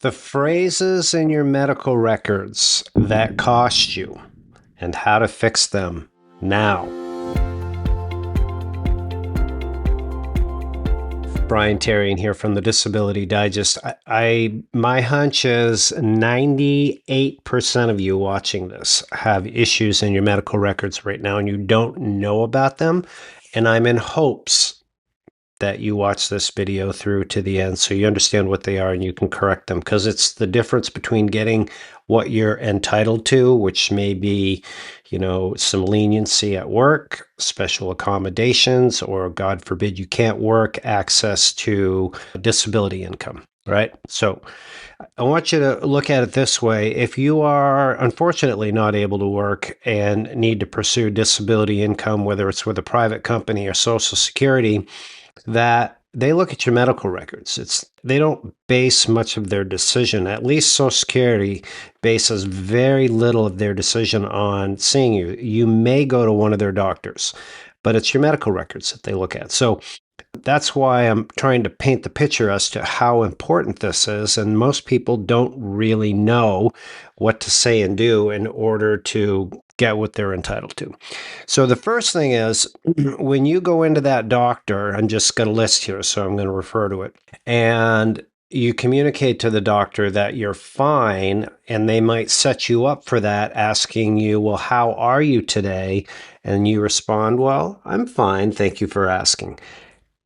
The phrases in your medical records that cost you and how to fix them now. Brian Terrian here from the Disability Digest. My hunch is 98% of you watching this have issues in your medical records right now and you don't know about them. And I'm in hopes that you watch this video through to the end so you understand what they are and you can correct them, because it's the difference between getting what you're entitled to, which may be, some leniency at work, special accommodations, or God forbid you can't work, access to disability income, right? So I want you to look at it this way. If you are unfortunately not able to work and need to pursue disability income, whether it's with a private company or Social Security, that they look at your medical records. They don't base much of their decision. At least Social Security bases very little of their decision on seeing you. You may go to one of their doctors, but it's your medical records that they look at. So that's why I'm trying to paint the picture as to how important this is. And most people don't really know what to say and do in order to get what they're entitled to. So the first thing is when you go into that doctor, I'm just got a list here, so I'm going to refer to it. And you communicate to the doctor that you're fine, and they might set you up for that, asking you, well, how are you today? And you respond, well, I'm fine. Thank you for asking.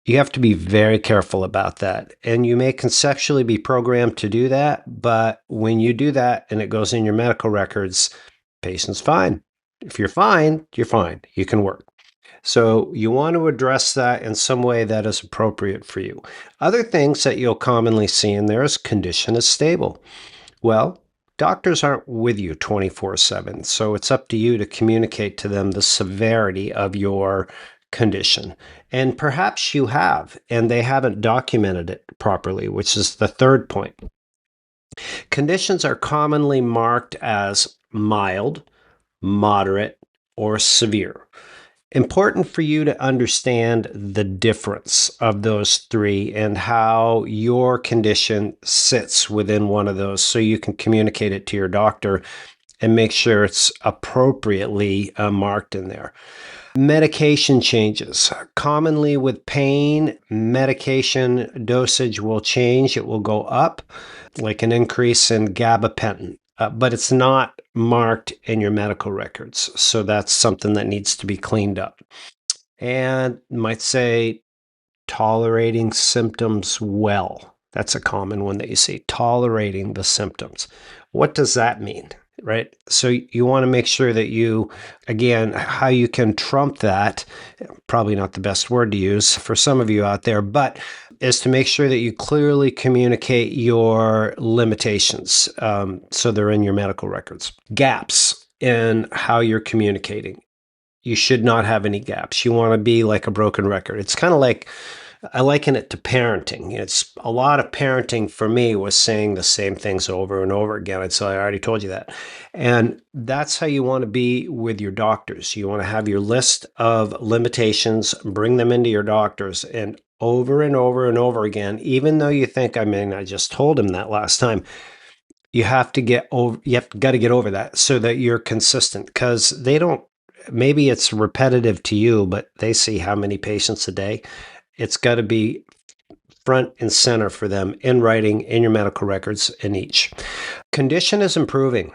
You have to be very careful about that. And you may conceptually be programmed to do that, but when you do that and it goes in your medical records, patient's fine. If you're fine, you're fine. You can work. So you want to address that in some way that is appropriate for you. Other things that you'll commonly see in there is condition is stable. Well, doctors aren't with you 24/7, so it's up to you to communicate to them the severity of your condition. And perhaps you have, and they haven't documented it properly, which is the third point. Conditions are commonly marked as mild, moderate, or severe. Important for you to understand the difference of those three and how your condition sits within one of those so you can communicate it to your doctor and make sure it's appropriately marked in there. Medication changes. Commonly with pain, medication dosage will change. It will go up, like an increase in gabapentin, but it's not marked in your medical records. So that's something that needs to be cleaned up. And might say tolerating symptoms well. That's a common one that you see, tolerating the symptoms. What does that mean? Right? So you want to make sure that you, again, how you can trump that, probably not the best word to use for some of you out there, but is to make sure that you clearly communicate your limitations so they're in your medical records. Gaps in how you're communicating. You should not have any gaps. You want to be like a broken record. It's kind of like, I liken it to parenting. It's a lot of parenting for me was saying the same things over and over again. I'd say, I already told you that. And that's how you want to be with your doctors. You want to have your list of limitations, bring them into your doctors, and over and over and over again, even though you think, I just told him that last time, you have to get over, got to get over that so that you're consistent, because they don't, maybe it's repetitive to you, but they see how many patients a day. It's got to be front and center for them in writing, in your medical records, in each. Condition is improving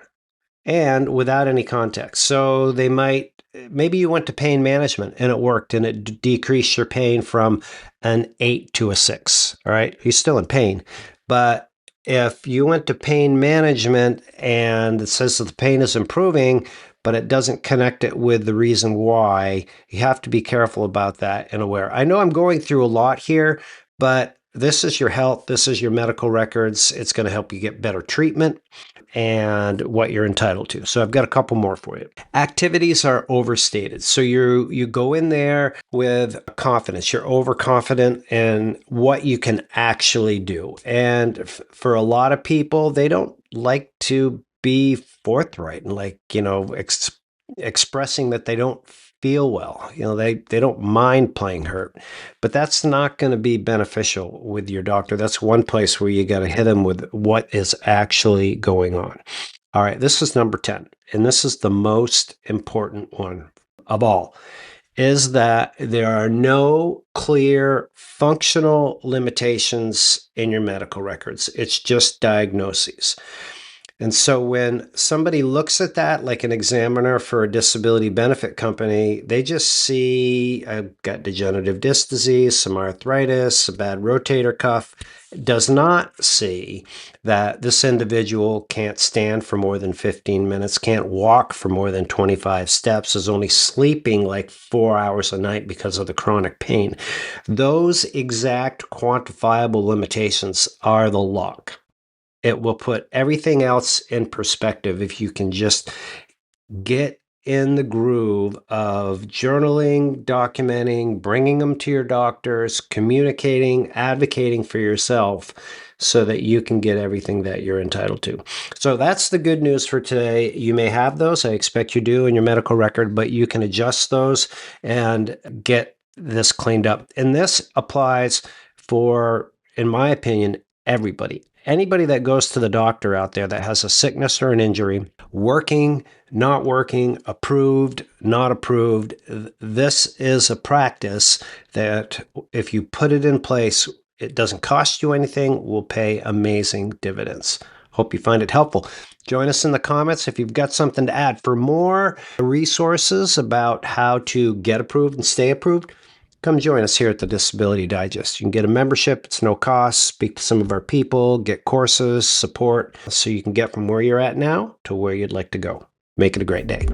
and without any context. So maybe you went to pain management and it worked and it decreased your pain from an 8 to a 6. All right. You're still in pain. But if you went to pain management and it says that the pain is improving, but it doesn't connect it with the reason why, you have to be careful about that and aware. I know I'm going through a lot here, but this is your health. This is your medical records. It's going to help you get better treatment and what you're entitled to. So I've got a couple more for you. Activities are overstated. So you go in there with confidence. You're overconfident in what you can actually do. And for a lot of people, they don't like to be forthright and expressing that they don't feel well. They don't mind playing hurt, but that's not going to be beneficial with your doctor. That's one place where you got to hit them with what is actually going on. All right, this is number 10, and this is the most important one of all, is that there are no clear functional limitations in your medical records. It's just diagnoses. And so when somebody looks at that, like an examiner for a disability benefit company, they just see I've got degenerative disc disease, some arthritis, a bad rotator cuff, does not see that this individual can't stand for more than 15 minutes, can't walk for more than 25 steps, is only sleeping like 4 hours a night because of the chronic pain. Those exact quantifiable limitations are the lock. It will put everything else in perspective if you can just get in the groove of journaling, documenting, bringing them to your doctors, communicating, advocating for yourself so that you can get everything that you're entitled to. So that's the good news for today. You may have those, I expect you do, in your medical record, but you can adjust those and get this cleaned up. And this applies for, in my opinion, everybody. Anybody that goes to the doctor out there that has a sickness or an injury, working, not working, approved, not approved, this is a practice that if you put it in place, it doesn't cost you anything, will pay amazing dividends. Hope you find it helpful. Join us in the comments if you've got something to add. For more resources about how to get approved and stay approved, come join us here at the Disability Digest. You can get a membership. It's no cost. Speak to some of our people, get courses, support, so you can get from where you're at now to where you'd like to go. Make it a great day.